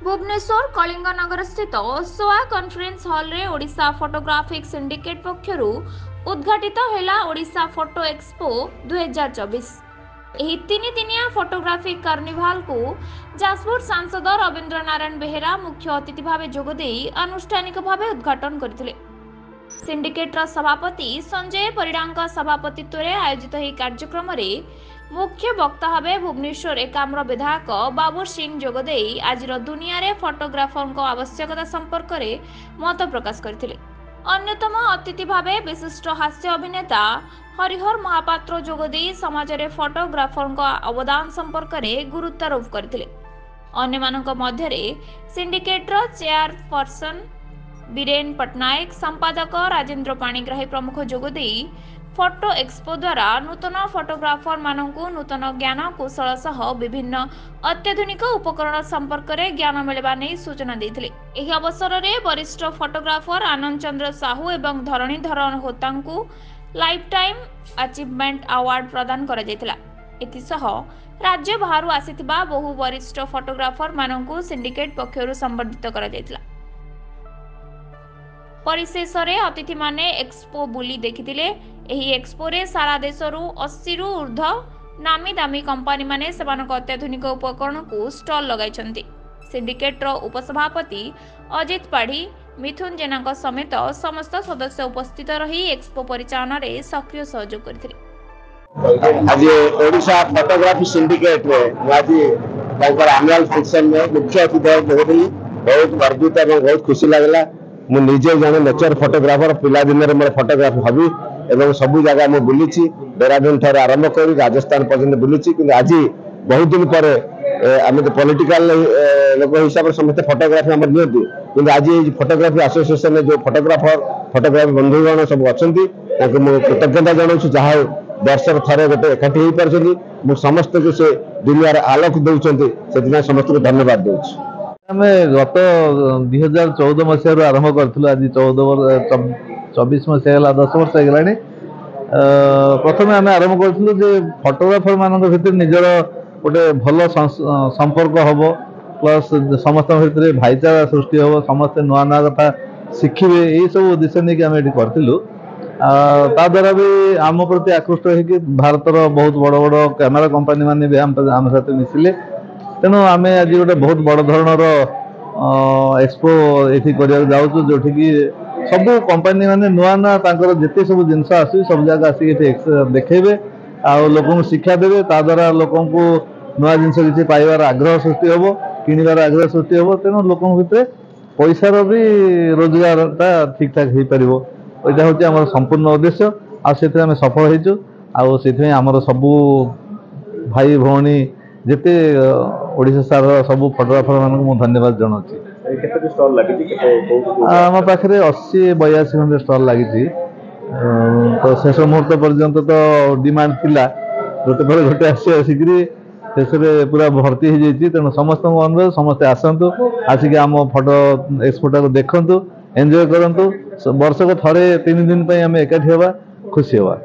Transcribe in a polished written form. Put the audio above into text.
भुवनेश्वर कलिंगनगर स्थित सोआ conference hall रे ओडिशा फोटोग्राफिक सिंडिकेट पक्षरु उद्घाटित होला ओडिशा फोटो एक्सपो 2024। ଏହି ତିନିଦିନିଆ ଫଟୋଗ୍ରାଫିକ୍ କାର୍ନିଭାଲକୁ ଯାଜପୁର ସାଂସଦ ରବୀନ୍ଦ୍ର ନାରାୟଣ ବେହେରା ମୁଖ୍ୟ ଅତିଥି ଭାବେ ଯୋଗଦେଇ ଆନୁଷ୍ଠାନିକ ଭାବେ ଉଦ୍ଘାଟନ କରିଥିଲେ। ସିଣ୍ଡିକେଟର ସଭାପତି ସଞ୍ଜୟ ପରିଡ଼ାଙ୍କ ସଭାପତିତ୍ୱରେ ଆୟୋଜିତ ଏହି କାର୍ଯ୍ୟକ୍ରମରେ मुख्य वक्ता भावे भुवनेश्वर एकाम्र विधायक बाबुर सिंह जोगदेई आजिर दुनिया फोटोग्राफर आवश्यकता संपर्क में मत प्रकाश करथिले। अन्यतम अतिथि भावे विशिष्ट हास्य अभिनेता हरिहर महापात्र जोगदेई समाज में फोटोग्राफर अवदान संपर्क में गुरुत्वारोप करथिले। अन्यमानक मध्यरे सिंडिकेटर चेयरपर्सन बीरेन पट्टनायक संपादक राजेंद्र पाणिग्राही प्रमुख जोगदेई फोटो एक्सपो द्वारा नूतन फोटोग्राफर मानकु नूतन ज्ञान कौशल सह विभिन्न अत्याधुनिक उपकरण संपर्क में ज्ञान मिलवा नहीं सूचना देथिले। एही अवसर में वरिष्ठ फोटोग्राफर आनंद चंद्र साहू एवं धरणीधर होता लाइफ टाइम अचीवमेंट अवार्ड प्रदान करा जायतिला। एथिसह राज्य बाहर आसीथिबा बहु वरिष्ठ फोटोग्राफर मानकु सिंडिकेट पक्षरु संबर्धित करा जायतिला। परिशेष में अतिथि माने एक्सपो बुली देखिथिले। एही एक्सपो रे सारा देशरू 80 रु ऊर्ध्व नामी दामी कंपनी माने सेमानक अत्याधुनिक उपकरण को स्टॉल लगाइछन्ति। सिंडिकेटर उपसभापति अजित पाढ़ी मिथुन जेना समेत समस्त सदस्य उपस्थित रही एक्सपो परिचालन रे सक्रिय सहयोग करथिले। आज ओडिशा फोटोग्राफी सिंडिकेट रे आज तांकर एनुअल फंक्शन में मुख्य अतिथि बहुत गर्वित और बहुत खुशी लागला। मु निजे जने नेचर फोटोग्राफर पिला दिन में मोर फोटोग्राफी हबी एवं सबु जगह मु बुलीची देहरादून ठार आरंभ कर राजस्थान पर्यंत बुलीची कि आज बहुत दिन पर आम तो पॉलिटिकल लोक हिसाब से समस्त फोटोग्राफी आम नियंती कि आज फोटोग्राफी एसोसिएशन जो फोटोग्राफी बंधुगण सब अच्छा कृतज्ञता जनाऊँ जहाँ वर्षर थे गोटे एकाठी हो पार्टी समस्त को से दुनिया आलोक दौरान से समस्त को धन्यवाद दूसरी। आम गत 2014 मसीह आरंभ करूँ आज 24 मसीहा 10 वर्ष होगा। प्रथम आम आरंभ करूँ फोटोग्राफर मान भर निजर गोटे भल संपर्क हम प्लस समस्त भर भाईचारा सृष्टि हम समस्ते नुआ नुआ कथा शिखे यही सब उद्देश्य नहीं आम ये करूँ। ताद्वारा भी आम प्रति आकृष्ट हो भारतर बहुत बड़ बड़ कैमेरा कंपनी मैंने भी आम सहित मिसिले। तेणु आम आज गोटे बहुत बड़ धरणर एक्सपो ये जाऊँ जो कि सबू कंपनी मैंने नुआ नुआ जिते सब जिनस आस सब जगह आसिक देखेबे आ लोक शिक्षा देवे ताद्वारा लोक नुआ जिन किसी पाइबार आग्रह सृष्टि हम किणवार आग्रह सृष्टि हम। तेणु लोक भर पैसार भी रोजगारटा ठीक ठाक हो पार यहाँ हूँ आम संपूर्ण उद्देश्य आम सफल होती आमर सबू भाई भौणी जिते ओडिशा सार सब फोटोग्राफर मान धन्यवाद जनाऊँ। आम पाखे 80-82 खंडे स्टल लगी तो शेष मुहूर्त पर्यंत तो डिमांड थिला गोटे पर गोटे आसिक शेष पूरा भर्ती हो जाती। तेणु समस्त अनुरोध समस्ते आसतु आसिक आम फोटो एक्सपोटा को देखु एंजॉय करूँ। वर्ष को थे 3 दिन आम एकाठी हवा खुशी हवा।